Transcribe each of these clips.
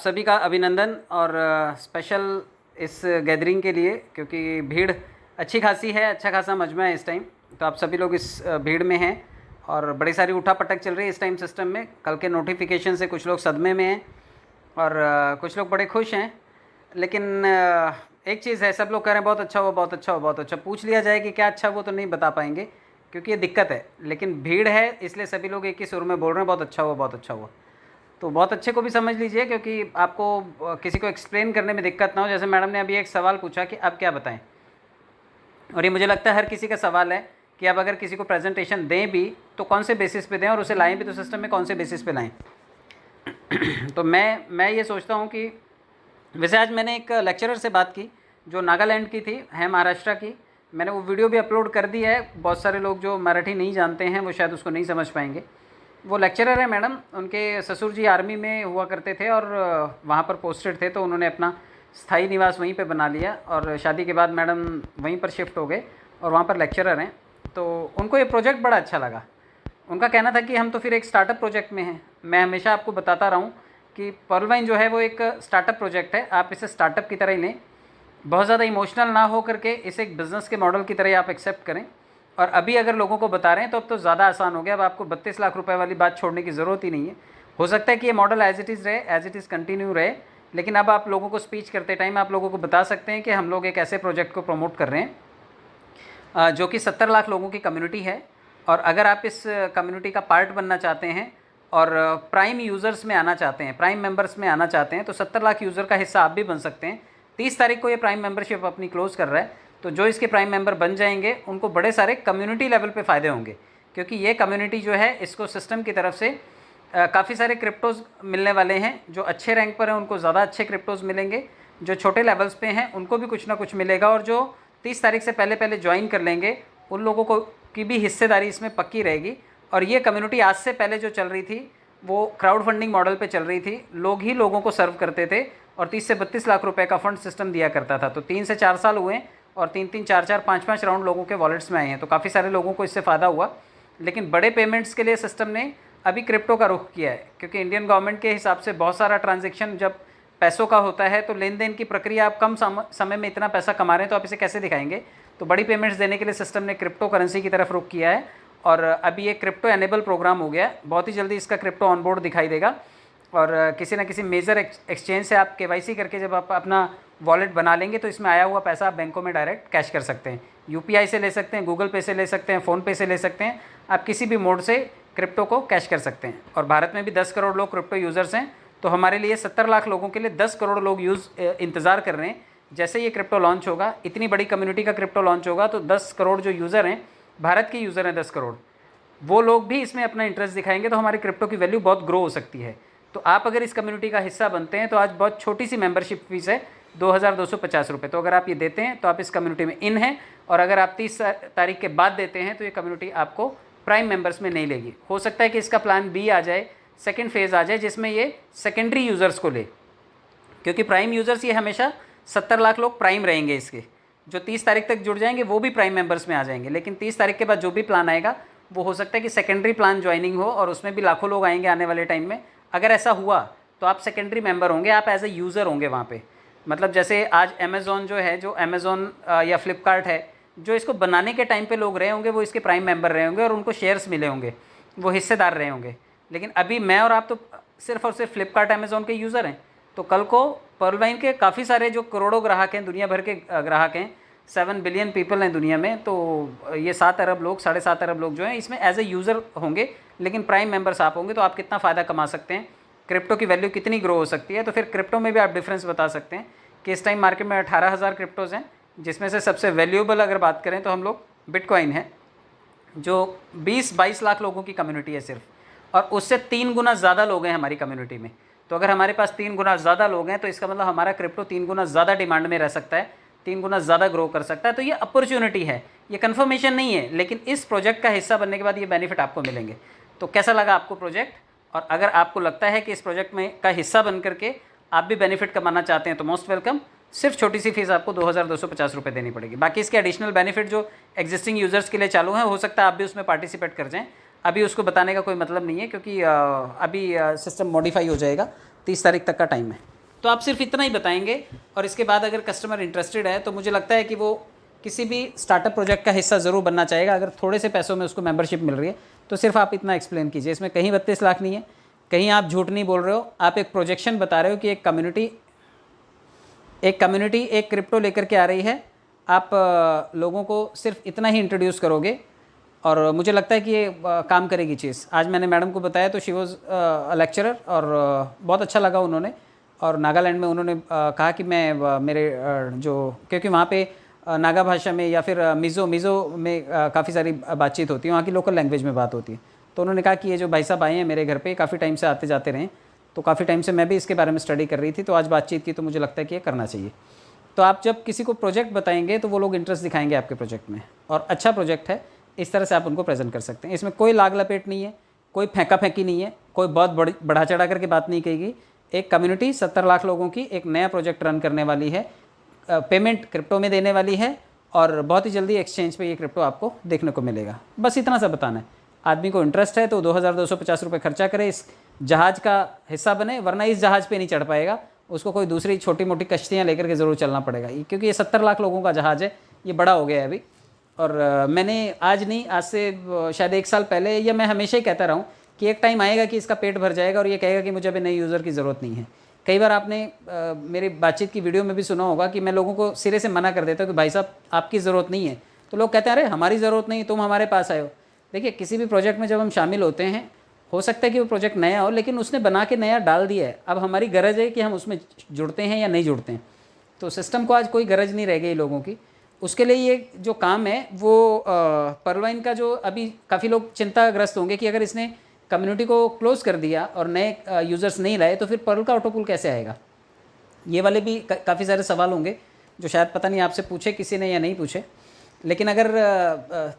सभी का अभिनंदन और स्पेशल इस गैदरिंग के लिए, क्योंकि भीड़ अच्छी खासी है, अच्छा खासा मजमा है इस टाइम। तो आप सभी लोग इस भीड़ में हैं और बड़ी सारी उठा-पटक चल रही है इस टाइम सिस्टम में। कल के नोटिफिकेशन से कुछ लोग सदमे में हैं और कुछ लोग बड़े खुश हैं। लेकिन एक चीज़ है, सब लोग कह रहे हैं बहुत अच्छा हुआ, बहुत अच्छा हुआ, बहुत अच्छा। पूछ लिया जाए कि क्या अच्छा हुआ तो नहीं बता पाएंगे, क्योंकि ये दिक्कत है। लेकिन भीड़ है, इसलिए सभी लोग एक ही सुर में बोल रहे हैं बहुत अच्छा हुआ, बहुत अच्छा हुआ। तो बहुत अच्छे को भी समझ लीजिए, क्योंकि आपको किसी को एक्सप्लेन करने में दिक्कत ना हो। जैसे मैडम ने अभी एक सवाल पूछा कि अब क्या बताएं, और ये मुझे लगता है हर किसी का सवाल है कि अब अगर किसी को प्रेजेंटेशन दें भी तो कौन से बेसिस पे दें, और उसे लाएं भी तो सिस्टम में कौन से बेसिस पे लाएं। तो मैं ये सोचता हूँ कि वैसे आज मैंने एक लेक्चरर से बात की जो नागालैंड की थी, है महाराष्ट्र की। मैंने वो वीडियो भी अपलोड कर दी है। बहुत सारे लोग जो मराठी नहीं जानते हैं वो शायद उसको नहीं समझ पाएंगे। वो लेक्चरर है मैडम, उनके ससुर जी आर्मी में हुआ करते थे और वहाँ पर पोस्टेड थे, तो उन्होंने अपना स्थायी निवास वहीं पे बना लिया और शादी के बाद मैडम वहीं पर शिफ्ट हो गए और वहाँ पर लेक्चरर हैं। तो उनको ये प्रोजेक्ट बड़ा अच्छा लगा। उनका कहना था कि हम तो फिर एक स्टार्टअप प्रोजेक्ट में हैं। मैं हमेशा आपको बताता रहा हूँ कि पर्ल वाइन जो है वो एक स्टार्टअप प्रोजेक्ट है। आप इसे स्टार्टअप की तरह ही लें, बहुत ज़्यादा इमोशनल ना हो करके इसे एक बिज़नेस के मॉडल की तरह ही आप एक्सेप्ट करें। और अभी अगर लोगों को बता रहे हैं तो अब तो ज़्यादा आसान हो गया। अब आपको 32 लाख रुपए वाली बात छोड़ने की ज़रूरत ही नहीं है। हो सकता है कि ये मॉडल एज इट इज़ रहे, एज इट इज़ कंटिन्यू रहे, लेकिन अब आप लोगों को स्पीच करते टाइम आप लोगों को बता सकते हैं कि हम लोग एक ऐसे प्रोजेक्ट को प्रमोट कर रहे हैं जो कि 70 लाख लोगों की कम्युनिटी है। और अगर आप इस कम्युनिटी का पार्ट बनना चाहते हैं और प्राइम यूज़र्स में आना चाहते हैं, प्राइम मेंबर्स में आना चाहते हैं, तो 70 लाख यूज़र का हिस्सा आप भी बन सकते हैं। 30 तारीख को ये प्राइम मेंबरशिप अपनी क्लोज़ कर रहा है। तो जो इसके प्राइम मेंबर बन जाएंगे उनको बड़े सारे कम्युनिटी लेवल पे फ़ायदे होंगे, क्योंकि ये कम्युनिटी जो है इसको सिस्टम की तरफ से काफ़ी सारे क्रिप्टोज़ मिलने वाले हैं। जो अच्छे रैंक पर हैं उनको ज़्यादा अच्छे क्रिप्टोज़ मिलेंगे, जो छोटे लेवल्स पे हैं उनको भी कुछ ना कुछ मिलेगा, और जो 30 तारीख से पहले पहले ज्वाइन कर लेंगे उन लोगों को की भी हिस्सेदारी इसमें पक्की रहेगी। और ये कम्युनिटी आज से पहले जो चल रही थी वो क्राउड फंडिंग मॉडल पे चल रही थी। लोग ही लोगों को सर्व करते थे और 30 से 32 लाख रुपए का फंड सिस्टम दिया करता था। तो 3 से 4 साल हुए और 3-3, 4-4, 5-5 राउंड लोगों के वॉलेट्स में आए हैं। तो काफ़ी सारे लोगों को इससे फ़ायदा हुआ। लेकिन बड़े पेमेंट्स के लिए सिस्टम ने अभी क्रिप्टो का रुख किया है, क्योंकि इंडियन गवर्नमेंट के हिसाब से बहुत सारा ट्रांजेक्शन जब पैसों का होता है तो लेन देन की प्रक्रिया, आप कम समय में इतना पैसा कमा रहे हैं तो आप इसे कैसे दिखाएंगे। तो बड़ी पेमेंट्स देने के लिए सिस्टम ने क्रिप्टो करेंसी की तरफ रुख किया है और अभी ये क्रिप्टो एनेबल प्रोग्राम हो गया है। बहुत ही जल्दी इसका क्रिप्टो ऑनबोर्ड दिखाई देगा और किसी ना किसी मेजर एक्सचेंज से आप केवाईसी करके जब आप अपना वॉलेट बना लेंगे तो इसमें आया हुआ पैसा आप बैंकों में डायरेक्ट कैश कर सकते हैं। यूपीआई से ले सकते हैं, गूगल पे से ले सकते हैं, फ़ोनपे से ले सकते हैं। आप किसी भी मोड से क्रिप्टो को कैश कर सकते हैं। और भारत में भी 10 करोड़ लोग क्रिप्टो यूज़र्स हैं। तो हमारे लिए 70 लाख लोगों के लिए 10 करोड़ लोग इंतज़ार कर रहे हैं। जैसे ये क्रिप्टो लॉन्च होगा, इतनी बड़ी कम्युनिटी का क्रिप्टो लॉन्च होगा, तो 10 करोड़ जो यूज़र हैं, भारत के यूज़र हैं 10 करोड़, वो लोग भी इसमें अपना इंटरेस्ट दिखाएंगे। तो हमारी क्रिप्टो की वैल्यू बहुत ग्रो हो सकती है। तो आप अगर इस कम्युनिटी का हिस्सा बनते हैं तो आज बहुत छोटी सी मेंबरशिप फीस है, 2250 रुपये। तो अगर आप ये देते हैं तो आप इस कम्युनिटी में इन हैं, और अगर आप 30 तारीख के बाद देते हैं तो ये कम्युनिटी आपको प्राइम मेंबर्स में नहीं लेगी। हो सकता है कि इसका प्लान बी आ जाए, सेकेंड फेज़ आ जाए, जिसमें ये सेकेंडरी यूज़र्स को ले, क्योंकि प्राइम यूज़र्स ये हमेशा 70 लाख लोग प्राइम रहेंगे। इसके जो 30 तारीख तक जुड़ जाएंगे वो भी प्राइम मेंबर्स में आ जाएंगे। लेकिन 30 तारीख के बाद जो भी प्लान आएगा वो हो सकता है कि सेकेंडरी प्लान ज्वाइनिंग हो और उसमें भी लाखों लोग आएंगे आने वाले टाइम में। अगर ऐसा हुआ तो आप सेकेंडरी मेंबर होंगे, आप एज ए यूज़र होंगे वहाँ पे। मतलब जैसे आज अमेज़ॉन जो है, जो अमेज़ॉन या फ्लिपकार्ट है, जो इसको बनाने के टाइम पे लोग रहे होंगे वो इसके प्राइम मेंबर रहे होंगे और उनको शेयर्स मिले होंगे, वो हिस्सेदार रहे होंगे। लेकिन अभी मैं और आप तो सिर्फ और सिर्फ फ्लिपकार्ट अमेज़ॉन के यूज़र हैं। तो कल को पर्ल वाइन के काफ़ी सारे जो करोड़ों ग्राहक हैं, दुनिया भर के ग्राहक हैं, 7 बिलियन पीपल हैं दुनिया में, तो ये 7 अरब लोग, 7.5 अरब लोग जो हैं इसमें एज ए यूज़र होंगे। लेकिन प्राइम मेंबर्स आप होंगे। तो आप कितना फ़ायदा कमा सकते हैं, क्रिप्टो की वैल्यू कितनी ग्रो हो सकती है। तो फिर क्रिप्टो में भी आप डिफरेंस बता सकते हैं कि इस टाइम मार्केट में 18,000 क्रिप्टोज़ हैं, जिसमें से सबसे वैल्यूएबल अगर बात करें तो हम लोग बिटकॉइन है, जो 20-22 लाख लोगों की कम्युनिटी है सिर्फ, और उससे 3 गुना ज़्यादा लोग हैं हमारी कम्युनिटी में। तो अगर हमारे पास 3 गुना ज़्यादा लोग हैं तो इसका मतलब हमारा क्रिप्टो 3 गुना ज़्यादा डिमांड में रह सकता है, 3 गुना ज़्यादा ग्रो कर सकता है। तो ये अपॉर्चुनिटी है, ये कन्फर्मेशन नहीं है, लेकिन इस प्रोजेक्ट का हिस्सा बनने के बाद ये बेनिफिट आपको मिलेंगे। तो कैसा लगा आपको प्रोजेक्ट? और अगर आपको लगता है कि इस प्रोजेक्ट में का हिस्सा बन करके आप भी बेनिफिट कमाना चाहते हैं तो मोस्ट वेलकम। सिर्फ छोटी सी फीस आपको 2250 रुपये देनी पड़ेगी। बाकी इसके एडिशनल बेनिफिट जो एग्जिस्टिंग यूज़र्स के लिए चालू हैं, हो सकता है आप भी उसमें पार्टिसिपेट कर जाएँ। अभी उसको बताने का कोई मतलब नहीं है, क्योंकि अभी सिस्टम मॉडिफाई हो जाएगा, 30 तारीख तक का टाइम है। तो आप सिर्फ इतना ही बताएंगे और इसके बाद अगर कस्टमर इंटरेस्टेड है तो मुझे लगता है कि वो किसी भी स्टार्टअप प्रोजेक्ट का हिस्सा ज़रूर बनना चाहेगा। अगर थोड़े से पैसों में उसको मेंबरशिप मिल रही है तो सिर्फ आप इतना एक्सप्लेन कीजिए, इसमें कहीं 32 लाख नहीं है, कहीं आप झूठ नहीं बोल रहे हो, आप एक प्रोजेक्शन बता रहे हो कि एक कम्युनिटी एक क्रिप्टो लेकर के आ रही है, आप लोगों को सिर्फ इतना ही इंट्रोड्यूस करोगे और मुझे लगता है कि ये काम करेगी चीज़। आज मैंने मैडम को बताया तो शी वॉज लेक्चरर और बहुत अच्छा लगा उन्होंने, और नागालैंड में उन्होंने कहा कि मैं मेरे जो क्योंकि वहाँ पे नागा भाषा में या फिर मिज़ो में काफ़ी सारी बातचीत होती है, वहाँ की लोकल लैंग्वेज में बात होती है। तो उन्होंने कहा कि ये जो भाई साहब आए हैं मेरे घर पे काफ़ी टाइम से आते जाते रहे, तो काफ़ी टाइम से मैं भी इसके बारे में स्टडी कर रही थी, तो आज बातचीत की तो मुझे लगता है कि ये करना चाहिए। तो आप जब किसी को प्रोजेक्ट बताएंगे तो वो लोग इंटरेस्ट दिखाएंगे आपके प्रोजेक्ट में, और अच्छा प्रोजेक्ट है इस तरह से आप उनको प्रेजेंट कर सकते हैं। इसमें कोई लाग लपेट नहीं है, कोई फेंका फेंकी नहीं है, कोई बहुत बढ़ा चढ़ा करके बात नहीं कहेगी। एक कम्युनिटी 70 लाख लोगों की एक नया प्रोजेक्ट रन करने वाली है, पेमेंट क्रिप्टो में देने वाली है, और बहुत ही जल्दी एक्सचेंज पे ये क्रिप्टो आपको देखने को मिलेगा। बस इतना सा बताना है। आदमी को इंटरेस्ट है तो 2250 रुपये खर्चा करे, इस जहाज़ का हिस्सा बने, वरना इस जहाज़ पे नहीं चढ़ पाएगा, उसको कोई दूसरी छोटी मोटी कश्तियाँ लेकर के ज़रूर चलना पड़ेगा, क्योंकि ये 70 लाख लोगों का जहाज़ है, ये बड़ा हो गया है अभी। और मैंने आज नहीं, आज से शायद 1 साल पहले, या मैं हमेशा ही कहता रहा हूँ कि एक टाइम आएगा कि इसका पेट भर जाएगा और ये कहेगा कि मुझे अभी नई यूज़र की ज़रूरत नहीं है। कई बार आपने मेरी बातचीत की वीडियो में भी सुना होगा कि मैं लोगों को सिरे से मना कर देता हूँ कि भाई साहब आपकी ज़रूरत नहीं है, तो लोग कहते हैं अरे हमारी ज़रूरत नहीं, तुम हमारे पास आए हो। देखिए, किसी भी प्रोजेक्ट में जब हम शामिल होते हैं, हो सकता है कि वो प्रोजेक्ट नया हो, लेकिन उसने बना के नया डाल दिया है, अब हमारी गरज है कि हम उसमें जुड़ते हैं या नहीं जुड़ते हैं। तो सिस्टम को आज कोई गरज नहीं रह गई लोगों की, उसके लिए ये जो काम है वो पर्लवाइन का, जो अभी काफ़ी लोग चिंताग्रस्त होंगे कि अगर इसने कम्युनिटी को क्लोज़ कर दिया और नए यूज़र्स नहीं लाए तो फिर पर्ल का ऑटोपुल कैसे आएगा। ये वाले भी काफ़ी सारे सवाल होंगे जो शायद पता नहीं आपसे पूछे किसी ने या नहीं पूछे। लेकिन अगर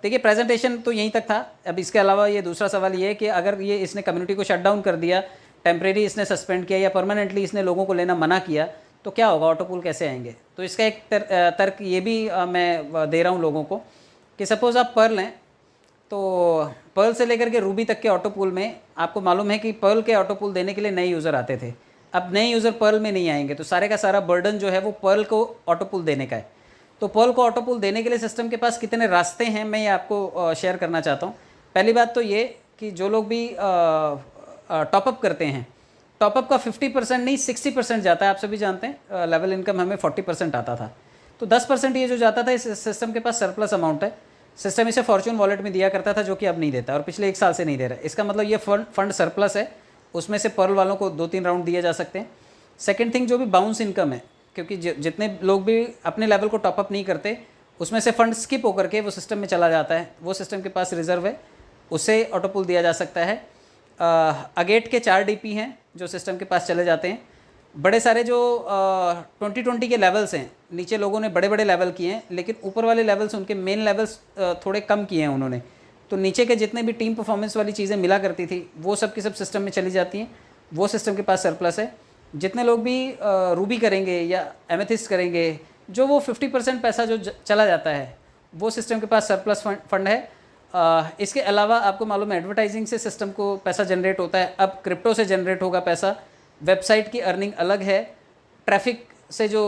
देखिए, प्रेजेंटेशन तो यहीं तक था। अब इसके अलावा ये दूसरा सवाल ये है कि अगर ये इसने कम्युनिटी को शट डाउन कर दिया, टेम्परेरी इसने सस्पेंड किया या परमानेंटली इसने लोगों को लेना मना किया, तो क्या होगा, ऑटोपुल कैसे आएंगे। तो इसका एक तर्क ये भी मैं दे रहा हूँ लोगों को कि सपोज़ आप पर्ल हैं, तो पर्ल से लेकर के रूबी तक के ऑटोपुल में आपको मालूम है कि पर्ल के ऑटोपुल देने के लिए नए यूज़र आते थे। अब नए यूज़र पर्ल में नहीं आएंगे, तो सारे का सारा बर्डन जो है वो पर्ल को ऑटोपुल देने का है। तो पर्ल को ऑटोपुल देने के लिए सिस्टम के पास कितने रास्ते हैं, मैं ये आपको शेयर करना चाहता हूँ। पहली बात तो ये कि जो लोग भी टॉपअप करते हैं, टॉपअप का 50% नहीं 60% जाता है। आप सभी जानते हैं लेवल इनकम हमें 40% आता था, तो 10% ये जो जाता था, इस सिस्टम के पास सरप्लस अमाउंट है। सिस्टम इसे फॉर्चून वॉलेट में दिया करता था, जो कि अब नहीं देता और पिछले 1 साल से नहीं दे रहा है। इसका मतलब ये फंड सरप्लस है, उसमें से पर्ल वालों को 2-3 राउंड दिए जा सकते हैं। सेकेंड थिंग, जो भी बाउंस इनकम है, क्योंकि जितने लोग भी अपने लेवल को टॉपअप नहीं करते, उसमें से फंड स्किप होकर के वो सिस्टम में चला जाता है, वो सिस्टम के पास रिजर्व है, उसे ऑटोपुल दिया जा सकता है। अगेट के 4 DP हैं जो सिस्टम के पास चले जाते हैं। बड़े सारे जो 2020 के लेवल्स हैं, नीचे लोगों ने बड़े बड़े लेवल किए हैं, लेकिन ऊपर वाले लेवल्स, उनके मेन लेवल्स थोड़े कम किए हैं उन्होंने, तो नीचे के जितने भी टीम परफॉर्मेंस वाली चीज़ें मिला करती थी वो सब की सब सिस्टम में चली जाती हैं, वो सिस्टम के पास सरप्लस है। जितने लोग भी रूबी करेंगे या एमेथिस्ट करेंगे, जो वो 50% पैसा जो चला जाता है, वो सिस्टम के पास सरप्लस फंड है। इसके अलावा आपको मालूम है एडवर्टाइजिंग से सिस्टम को पैसा जनरेट होता है, अब क्रिप्टो से जनरेट होगा पैसा। वेबसाइट की अर्निंग अलग है, ट्रैफिक से जो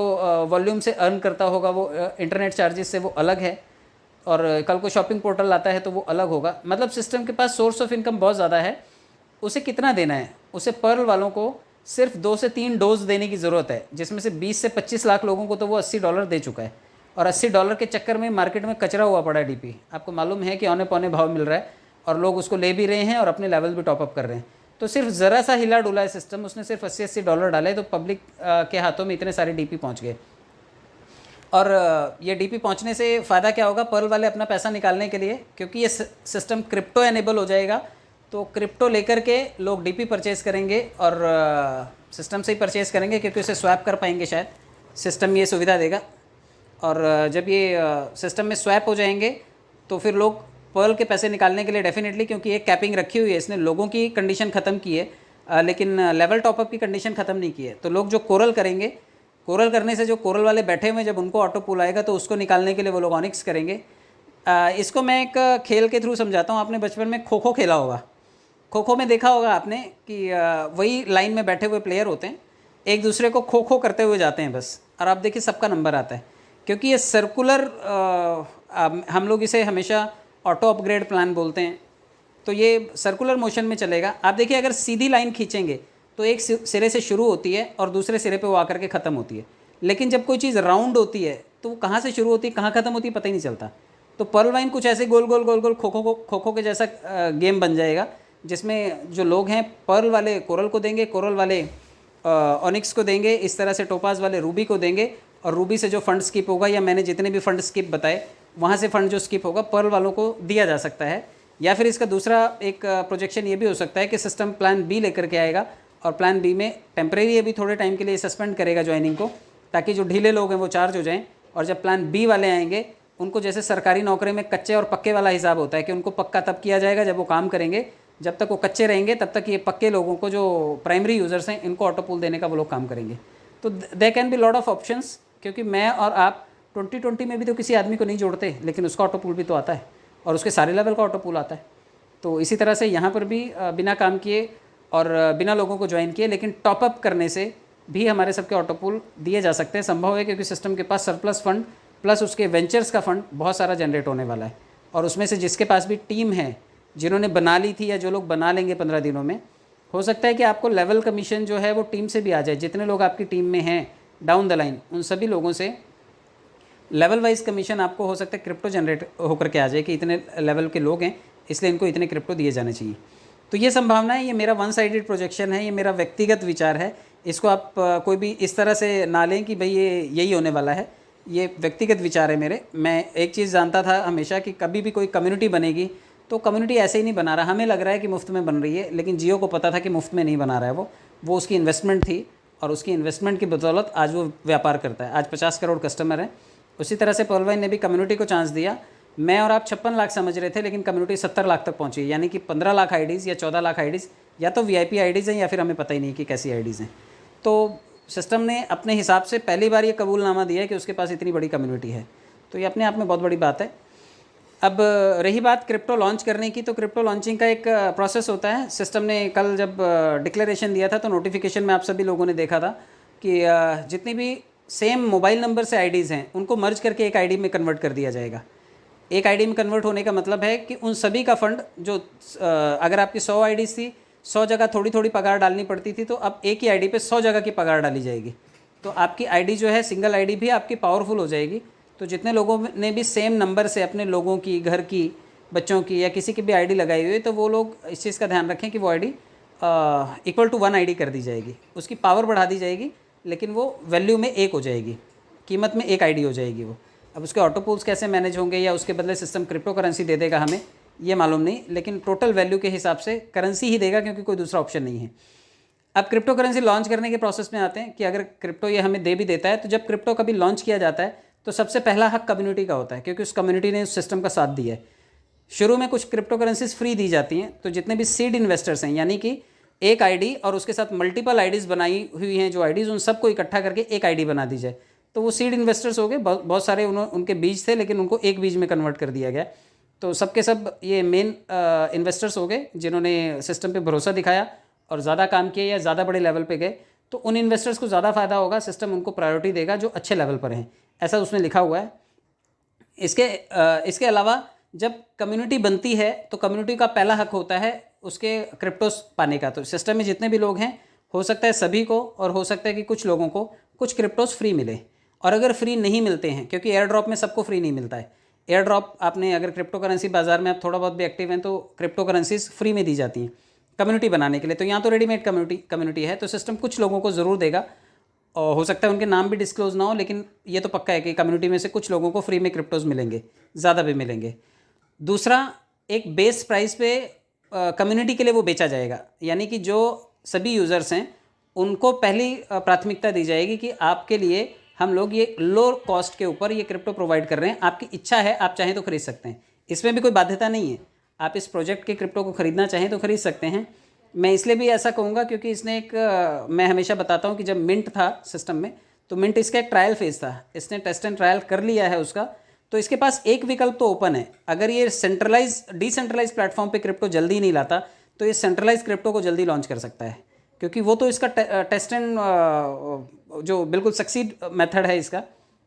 वॉल्यूम से अर्न करता होगा वो इंटरनेट चार्जेस से वो अलग है, और कल को शॉपिंग पोर्टल आता है तो वो अलग होगा। मतलब सिस्टम के पास सोर्स ऑफ इनकम बहुत ज़्यादा है। उसे कितना देना है, उसे पर्ल वालों को सिर्फ 2 से 3 डोज देने की ज़रूरत है, जिसमें से 20 से 25 लाख लोगों को तो वो $80 दे चुका है, और $80 के चक्कर में मार्केट में कचरा हुआ पड़ा है DP। आपको मालूम है कि औने पौने भाव मिल रहा है और लोग उसको ले भी रहे हैं और अपने लेवल भी टॉपअप कर रहे हैं। तो सिर्फ ज़रा सा हिला डुला है सिस्टम, उसने सिर्फ $80 डाले तो पब्लिक के हाथों में इतने सारे DP पहुँच गए। और ये DP पहुँचने से फ़ायदा क्या होगा, पर्ल वाले अपना पैसा निकालने के लिए, क्योंकि ये सिस्टम क्रिप्टो एनेबल हो जाएगा, तो क्रिप्टो लेकर के लोग DP परचेज़ करेंगे और सिस्टम से ही परचेज़ करेंगे, क्योंकि उसे स्वैप कर पाएंगे, शायद सिस्टम ये सुविधा देगा। और जब ये सिस्टम में स्वैप हो जाएंगे तो फिर लोग पर्ल के पैसे निकालने के लिए डेफिनेटली, क्योंकि एक कैपिंग रखी हुई है, इसने लोगों की कंडीशन ख़त्म की है लेकिन लेवल टॉपअप की कंडीशन ख़त्म नहीं की है। तो लोग जो कोरल करेंगे, कोरल करने से जो कोरल वाले बैठे हुए, जब उनको ऑटो पुल आएगा तो उसको निकालने के लिए वो लोग ऑनिक्स करेंगे। इसको मैं एक खेल के थ्रू समझाता हूँ। आपने बचपन में खो खो खेला होगा, खो खो में देखा होगा आपने कि वही लाइन में बैठे हुए प्लेयर होते हैं, एक दूसरे को खो खो करते हुए जाते हैं बस, और आप देखिए सबका नंबर आता है, क्योंकि ये सर्कुलर, हम लोग इसे हमेशा ऑटो अपग्रेड प्लान बोलते हैं। तो ये सर्कुलर मोशन में चलेगा। आप देखिए अगर सीधी लाइन खींचेंगे तो एक सिरे से शुरू होती है और दूसरे सिरे पे वो आकर के ख़त्म होती है, लेकिन जब कोई चीज़ राउंड होती है तो वो कहाँ से शुरू होती है कहाँ ख़त्म होती है पता ही नहीं चलता। तो पर्ल वाइन कुछ ऐसे गोल गोल गोल गोल खो खो के जैसा गेम बन जाएगा, जिसमें जो लोग हैं पर्ल वाले कोरल को देंगे, कोरल वाले ऑनिक्स को देंगे, इस तरह से टोपाज वाले रूबी को देंगे, और रूबी से जो फंड स्किप होगा, या मैंने जितने भी फंड स्किप बताए वहाँ से फंड जो स्किप होगा पर्ल वालों को दिया जा सकता है। या फिर इसका दूसरा एक प्रोजेक्शन ये भी हो सकता है कि सिस्टम प्लान बी लेकर के आएगा, और प्लान बी में टेम्परेरी अभी थोड़े टाइम के लिए सस्पेंड करेगा ज्वाइनिंग को, ताकि जो ढीले लोग हैं वो चार्ज हो जाएं, और जब प्लान बी वाले आएंगे उनको जैसे सरकारी नौकरी में कच्चे और पक्के वाला हिसाब होता है कि उनको पक्का तब किया जाएगा जब वो काम करेंगे, जब तक वो कच्चे रहेंगे तब तक ये पक्के लोगों को जो प्राइमरी यूज़र्स हैं इनको ऑटो पूल देने का वो लोग काम करेंगे। तो they can be lot of options, क्योंकि मैं और आप 2020 में भी तो किसी आदमी को नहीं जोड़ते, लेकिन उसका ऑटो पूल भी तो आता है और उसके सारे लेवल का ऑटो पूल आता है। तो इसी तरह से यहाँ पर भी बिना काम किए और बिना लोगों को ज्वाइन किए लेकिन टॉपअप करने से भी हमारे सबके ऑटो पूल दिए जा सकते हैं। संभव है क्योंकि सिस्टम के पास सरप्लस फंड प्लस उसके वेंचर्स का फंड बहुत सारा जनरेट होने वाला है, और उसमें से जिसके पास भी टीम है, जिन्होंने बना ली थी या जो लोग बना लेंगे 15 दिनों में, हो सकता है कि आपको लेवल कमीशन जो है वो टीम से भी आ जाए। जितने लोग आपकी टीम में हैं डाउन द लाइन, उन सभी लोगों से लेवल वाइज कमीशन आपको हो सकता है क्रिप्टो जनरेट होकर के आ जाए कि इतने लेवल के लोग हैं इसलिए इनको इतने क्रिप्टो दिए जाने चाहिए। तो ये संभावना है, ये मेरा वन साइडेड प्रोजेक्शन है, ये मेरा व्यक्तिगत विचार है। इसको आप कोई भी इस तरह से ना लें कि भाई ये यही होने वाला है, ये व्यक्तिगत विचार है मेरे। मैं एक चीज़ जानता था हमेशा कि कभी भी कोई कम्युनिटी बनेगी तो कम्युनिटी ऐसे ही नहीं बना रहा, हमें लग रहा है कि मुफ्त में बन रही है, लेकिन जियो को पता था कि मुफ्त में नहीं बना रहा है, वो उसकी इन्वेस्टमेंट थी, और उसकी इन्वेस्टमेंट की बदौलत आज वो व्यापार करता है। आज 50 करोड़ कस्टमर हैं। उसी तरह से पर्ल वाइन ने भी कम्युनिटी को चांस दिया। मैं और आप 56 लाख समझ रहे थे, लेकिन कम्युनिटी 70 लाख तक पहुंची, यानी कि 15 लाख आईडीज़ या 14 लाख आईडीज़ या तो वीआईपी आईडीज़ हैं या फिर हमें पता ही नहीं कि कैसी आईडीज़ हैं। तो सिस्टम ने अपने हिसाब से पहली बार ये कबूलनामा दिया है कि उसके पास इतनी बड़ी कम्युनिटी है, तो ये अपने आप में बहुत बड़ी बात है। अब रही बात क्रिप्टो लॉन्च करने की, तो क्रिप्टो लॉन्चिंग का एक प्रोसेस होता है। सिस्टम ने कल जब डिक्लेरेशन दिया था तो नोटिफिकेशन में आप सभी लोगों ने देखा था कि जितनी भी सेम मोबाइल नंबर से आईडीज़ हैं उनको मर्ज करके एक आईडी में कन्वर्ट कर दिया जाएगा। एक आईडी में कन्वर्ट होने का मतलब है कि उन सभी का फंड जो अगर आपकी 100 आईडीज़ थी, 100 जगह थोड़ी थोड़ी पगार डालनी पड़ती थी, तो अब एक ही आईडी पे 100 जगह की पगार डाली जाएगी। तो आपकी आईडी जो है सिंगल आईडी भी आपकी पावरफुल हो जाएगी। तो जितने लोगों ने भी सेम नंबर से अपने लोगों की, घर की, बच्चों की या किसी की भी आईडी लगाई हुई है, तो वो लोग इस चीज़ का ध्यान रखें कि वो आईडी इक्वल टू 1 आईडी कर दी जाएगी। उसकी पावर बढ़ा दी जाएगी, लेकिन वो वैल्यू में एक हो जाएगी, कीमत में एक आईडी हो जाएगी वो। अब उसके ऑटो पूल्स कैसे मैनेज होंगे या उसके बदले सिस्टम क्रिप्टो करेंसी दे देगा हमें, ये मालूम नहीं, लेकिन टोटल वैल्यू के हिसाब से करेंसी ही देगा, क्योंकि कोई दूसरा ऑप्शन नहीं है। अब क्रिप्टो करेंसी लॉन्च करने के प्रोसेस में आते हैं कि अगर क्रिप्टो ये हमें दे भी देता है, तो जब क्रिप्टो कभी लॉन्च किया जाता है तो सबसे पहला हक कम्युनिटी का होता है, क्योंकि उस कम्युनिटी ने उस सिस्टम का साथ दिया है। शुरू में कुछ क्रिप्टो करेंसीज फ्री दी जाती हैं, तो जितने भी सीड इन्वेस्टर्स हैं, यानी कि एक आईडी और उसके साथ मल्टीपल आईडीज़ बनाई हुई हैं जो आईडीज़, उन सबको इकट्ठा करके एक आईडी बना दी जाए, तो वो सीड इन्वेस्टर्स हो गए। बहुत सारे उनके बीज थे, लेकिन उनको एक बीज में कन्वर्ट कर दिया गया। तो सबके सब ये मेन इन्वेस्टर्स हो गए जिन्होंने सिस्टम पे भरोसा दिखाया और ज़्यादा काम किया या ज़्यादा बड़े लेवल पे गए। तो उन इन्वेस्टर्स को ज़्यादा फ़ायदा होगा, सिस्टम उनको प्रायोरिटी देगा जो अच्छे लेवल पर हैं, ऐसा उसमें लिखा हुआ है। इसके अलावा जब कम्युनिटी बनती है तो कम्युनिटी का पहला हक होता है उसके क्रिप्टोस पाने का। तो सिस्टम में जितने भी लोग हैं, हो सकता है सभी को, और हो सकता है कि कुछ लोगों को कुछ क्रिप्टोस फ्री मिले। और अगर फ्री नहीं मिलते हैं, क्योंकि एयर ड्रॉप में सबको फ्री नहीं मिलता है, एयर ड्रॉप आपने अगर क्रिप्टो करेंसी बाजार में आप थोड़ा बहुत भी एक्टिव हैं तो क्रिप्टो करेंसीज फ्री में दी जाती हैं कम्युनिटी बनाने के लिए। तो यहाँ तो रेडीमेड कम्युनिटी है, तो सिस्टम कुछ लोगों को ज़रूर देगा, और हो सकता है उनके नाम भी डिस्क्लोज ना हो, लेकिन ये तो पक्का है कि कम्युनिटी में से कुछ लोगों को फ्री में क्रिप्टोज मिलेंगे, ज़्यादा भी मिलेंगे। दूसरा, एक बेस प्राइस पे कम्युनिटी के लिए वो बेचा जाएगा, यानी कि जो सभी यूज़र्स हैं उनको पहली प्राथमिकता दी जाएगी कि आपके लिए हम लोग ये लो कॉस्ट के ऊपर ये क्रिप्टो प्रोवाइड कर रहे हैं, आपकी इच्छा है, आप चाहें तो खरीद सकते हैं, इसमें भी कोई बाध्यता नहीं है। आप इस प्रोजेक्ट के क्रिप्टो को खरीदना चाहें तो खरीद सकते हैं। मैं इसलिए भी ऐसा कहूँगा क्योंकि इसने मैं हमेशा बताता हूँ कि जब मिंट था सिस्टम में, तो मिंट इसका एक ट्रायल फेज़ था, इसने टेस्ट एंड ट्रायल कर लिया है उसका, तो इसके पास एक विकल्प तो ओपन है। अगर ये डिसेंट्रलाइज प्लेटफॉर्म पे क्रिप्टो जल्दी नहीं लाता, तो ये सेंट्रलाइज क्रिप्टो को जल्दी लॉन्च कर सकता है, क्योंकि वो तो इसका टेस्ट एंड जो बिल्कुल सक्सीड मेथड है इसका,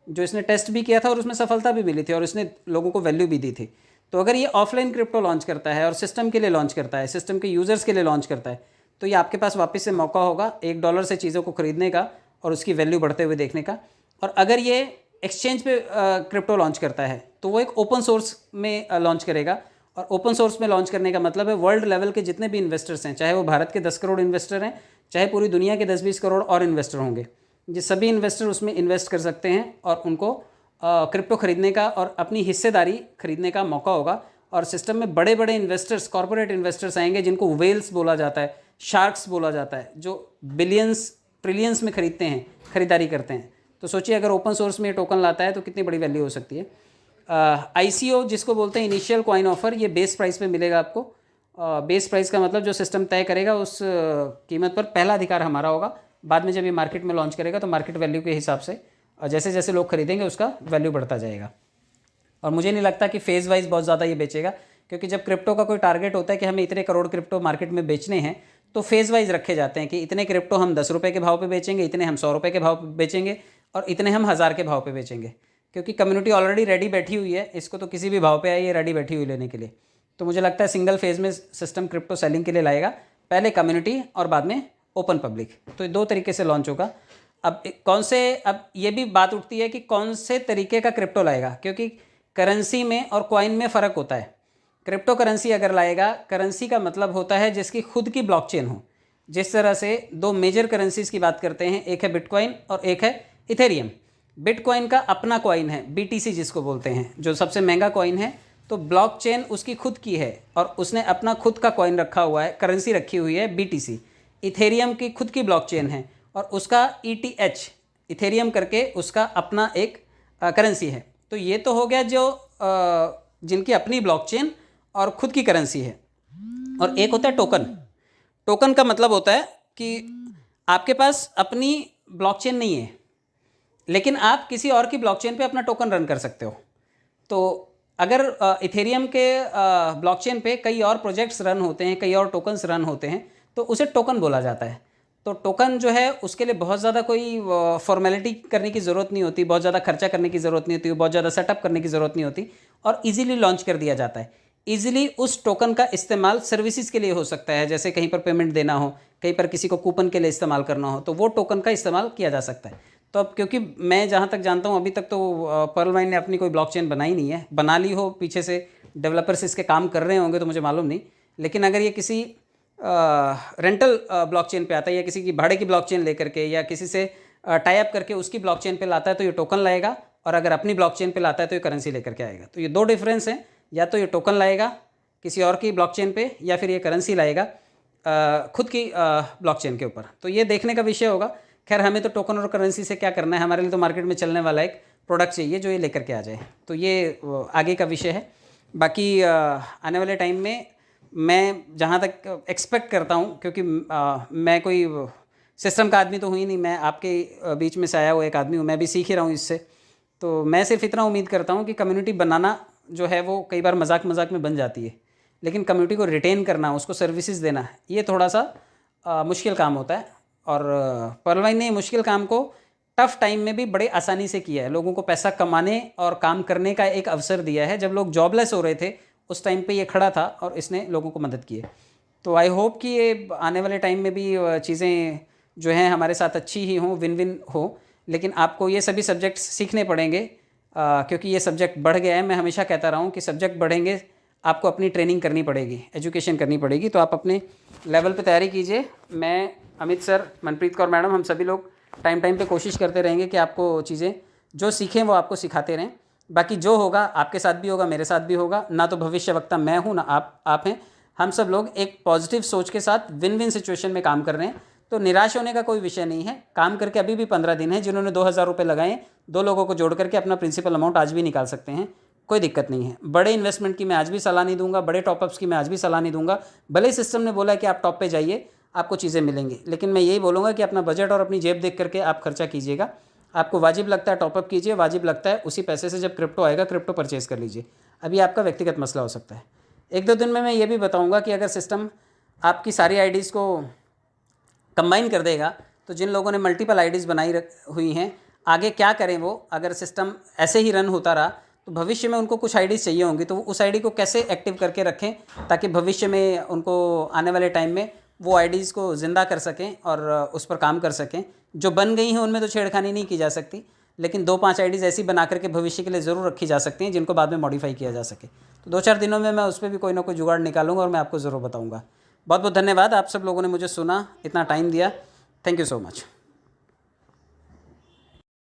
जो इसने टेस्ट भी किया था और उसमें सफलता भी मिली थी और इसने लोगों को वैल्यू भी दी थी। तो अगर ये ऑफलाइन क्रिप्टो लॉन्च करता है और सिस्टम के लिए लॉन्च करता है, सिस्टम के यूज़र्स के लिए लॉन्च करता है, तो ये आपके पास वापस से मौका होगा $1 से चीज़ों को खरीदने का और उसकी वैल्यू बढ़ते हुए देखने का। और अगर ये एक्सचेंज पे क्रिप्टो लॉन्च करता है तो वो एक ओपन सोर्स में लॉन्च करेगा। और ओपन सोर्स में लॉन्च करने का मतलब है वर्ल्ड लेवल के जितने भी इन्वेस्टर्स हैं, चाहे वो भारत के 10 करोड़ इन्वेस्टर हैं, चाहे पूरी दुनिया के 10-20 करोड़ और इन्वेस्टर होंगे, ये सभी इन्वेस्टर उसमें इन्वेस्ट कर सकते हैं और उनको क्रिप्टो खरीदने का और अपनी हिस्सेदारी खरीदने का मौका होगा। और सिस्टम में बड़े बड़े इन्वेस्टर्स, कॉर्पोरेट इन्वेस्टर्स आएंगे जिनको वेल्स बोला जाता है, शार्क्स बोला जाता है, जो बिलियंस ट्रिलियंस में खरीदते हैं, खरीदारी करते हैं। तो सोचिए अगर ओपन सोर्स में ये टोकन लाता है तो कितनी बड़ी वैल्यू हो सकती है। ICO जिसको बोलते हैं, इनिशियल कॉइन ऑफर, ये बेस प्राइस पे मिलेगा आपको। बेस प्राइस का मतलब जो सिस्टम तय करेगा उस कीमत पर पहला अधिकार हमारा होगा। बाद में जब ये मार्केट में लॉन्च करेगा तो मार्केट वैल्यू के हिसाब से जैसे जैसे लोग खरीदेंगे उसका वैल्यू बढ़ता जाएगा। और मुझे नहीं लगता कि फेज़ वाइज बहुत ज़्यादा ये बेचेगा, क्योंकि जब क्रिप्टो का कोई टारगेट होता है कि हमें इतने करोड़ क्रिप्टो मार्केट में बेचने हैं तो फेज़ वाइज रखे जाते हैं कि इतने क्रिप्टो हम 10 रुपये के भाव पे बेचेंगे, इतने हम 100 रुपये के भाव पे बेचेंगे और इतने हम 1000 के भाव पे बेचेंगे। क्योंकि कम्युनिटी ऑलरेडी रेडी बैठी हुई है, इसको तो किसी भी भाव पे आए ये रेडी बैठी हुई लेने के लिए। तो मुझे लगता है सिंगल फेज़ में सिस्टम क्रिप्टो सेलिंग के लिए लाएगा, पहले कम्युनिटी और बाद में ओपन पब्लिक। तो ये 2 तरीके से लॉन्च होगा। अब ये भी बात उठती है कि कौन से तरीके का क्रिप्टो लाएगा, क्योंकि करेंसी में और कॉइन में फ़र्क होता है। क्रिप्टो करेंसी अगर लाएगा, करेंसी का मतलब होता है जिसकी खुद की ब्लॉकचेन हो। जिस तरह से 2 मेजर करेंसीज़ की बात करते हैं, एक है बिटकॉइन और एक है इथेरियम। बिटकॉइन का अपना कॉइन है BTC जिसको बोलते हैं, जो सबसे महंगा कॉइन है। तो ब्लॉकचेन उसकी खुद की है और उसने अपना खुद का कॉइन रखा हुआ है, करेंसी रखी हुई है BTC। इथेरियम की खुद की ब्लॉकचेन है और उसका ETH, इथेरियम करके उसका अपना एक करेंसी है। तो ये तो हो गया जो जिनकी अपनी ब्लॉकचेन और खुद की करेंसी है। और एक होता है टोकन। टोकन का मतलब होता है कि आपके पास अपनी ब्लॉकचेन नहीं है, लेकिन आप किसी और की ब्लॉकचेन पे अपना टोकन रन कर सकते हो। तो अगर इथेरियम के ब्लॉकचेन पे कई और प्रोजेक्ट्स रन होते हैं, कई और टोकन्स रन होते हैं, तो उसे टोकन बोला जाता है। तो टोकन जो है उसके लिए बहुत ज़्यादा कोई फॉर्मेलिटी करने की ज़रूरत नहीं होती, बहुत ज़्यादा खर्चा करने की ज़रूरत नहीं होती, बहुत ज़्यादा सेटअप करने की ज़रूरत नहीं होती और इजीली लॉन्च कर दिया जाता है। इजीली उस टोकन का इस्तेमाल सर्विसेज के लिए हो सकता है, जैसे कहीं पर पेमेंट देना हो, कहीं पर किसी को कूपन के लिए इस्तेमाल करना हो, तो वो टोकन का इस्तेमाल किया जा सकता है। तो अब क्योंकि मैं जहाँ तक जानता हूँ अभी तक तो पर्ल वाइन ने अपनी कोई ब्लॉकचेन बनाई नहीं है, बना ली हो पीछे से डेवलपर्स इसके काम कर रहे होंगे तो मुझे मालूम नहीं। लेकिन अगर ये किसी रेंटल ब्लॉकचेन पे आता है या किसी की भाड़े की ब्लॉकचेन लेकर के या किसी से टाई अप करके उसकी ब्लॉकचेन पे लाता है तो ये टोकन लाएगा, और अगर अपनी ब्लॉकचेन पे लाता है तो ये करेंसी लेकर के आएगा। तो ये 2 डिफरेंस हैं, या तो ये टोकन लाएगा किसी और की ब्लॉकचेन पे या फिर ये करेंसी लाएगा खुद की ब्लॉकचेन के ऊपर। तो ये देखने का विषय होगा। खैर हमें तो टोकन और करेंसी से क्या करना है, हमारे लिए तो मार्केट में चलने वाला एक प्रोडक्ट चाहिए जो ये लेकर के आ जाए। तो ये आगे का विषय है। बाकी आने वाले टाइम में मैं जहाँ तक एक्सपेक्ट करता हूँ, क्योंकि मैं कोई सिस्टम का आदमी तो हुई नहीं, मैं आपके बीच में से आया हुआ एक आदमी हूँ, मैं भी सीख ही रहा हूँ इससे। तो मैं सिर्फ इतना उम्मीद करता हूँ कि कम्युनिटी बनाना जो है वो कई बार मजाक मजाक में बन जाती है, लेकिन कम्युनिटी को रिटेन करना, उसको सर्विसेज देना, ये थोड़ा सा मुश्किल काम होता है। और पर्ल वाइन ने मुश्किल काम को टफ़ टाइम में भी बड़े आसानी से किया है। लोगों को पैसा कमाने और काम करने का एक अवसर दिया है। जब लोग जॉबलेस हो रहे थे उस टाइम पे ये खड़ा था और इसने लोगों को मदद की है। तो आई होप कि ये आने वाले टाइम में भी चीज़ें जो हैं हमारे साथ अच्छी ही हों, विन विन हो। लेकिन आपको ये सभी सब्जेक्ट्स सीखने पड़ेंगे क्योंकि ये सब्जेक्ट बढ़ गया है। मैं हमेशा कहता रहा हूँ कि सब्जेक्ट बढ़ेंगे, आपको अपनी ट्रेनिंग करनी पड़ेगी, एजुकेशन करनी पड़ेगी। तो आप अपने लेवल पे तैयारी कीजिए। मैं, अमित सर, मनप्रीत कौर मैडम, हम सभी लोग टाइम पे कोशिश करते रहेंगे कि आपको चीज़ें जो सीखें वो आपको सिखाते रहें। बाकी जो होगा आपके साथ भी होगा, मेरे साथ भी होगा। ना तो भविष्य वक्ता मैं हूँ, ना आप हैं। हम सब लोग एक पॉजिटिव सोच के साथ विन विन सिचुएशन में काम कर रहे हैं। तो निराश होने का कोई विषय नहीं है। काम करके अभी भी 15 दिन है। जिन्होंने 2000 रुपये लगाए, 2 लोगों को जोड़ करके अपना प्रिंसिपल अमाउंट आज भी निकाल सकते हैं, कोई दिक्कत नहीं है। बड़े इन्वेस्टमेंट की मैं आज भी सलाह नहीं दूंगा, बड़े टॉपअप्स की मैं आज भी सलाह नहीं दूंगा। भले ही सिस्टम ने बोला है कि आप टॉप पे जाइए, आपको चीज़ें मिलेंगी, लेकिन मैं यही बोलूँगा कि अपना बजट और अपनी जेब देख करके आप खर्चा कीजिएगा। आपको वाजिब लगता है टॉपअप कीजिए, वाजिब लगता है उसी पैसे से जब क्रिप्टो आएगा क्रिप्टो परचेज़ कर लीजिए। अभी आपका व्यक्तिगत मसला हो सकता है। 1-2 दिन में मैं ये भी बताऊँगा कि अगर सिस्टम आपकी सारी आईडीज़ को कंबाइन कर देगा। तो जिन लोगों ने मल्टीपल आईडीज़ बनाई हुई हैं, आगे क्या करें वो, अगर सिस्टम ऐसे ही रन होता रहा तो भविष्य में उनको कुछ आईडीज़ चाहिए होंगी, तो उस आईडी को कैसे एक्टिव करके रखें ताकि भविष्य में उनको आने वाले टाइम में वो आईडीज़ को ज़िंदा कर सकें और उस पर काम कर सकें। जो बन गई हैं उनमें तो छेड़खानी नहीं की जा सकती, लेकिन 2-5 आईडीज़ ऐसी बना करके भविष्य के लिए ज़रूर रखी जा सकती हैं जिनको बाद में मॉडिफाई किया जा सके। तो 2-4 दिनों में मैं उस पर भी कोई ना कोई जुगाड़ निकालूंगा और मैं आपको ज़रूर बताऊँगा। बहुत बहुत धन्यवाद, आप सब लोगों ने मुझे सुना, इतना टाइम दिया। Thank you so much.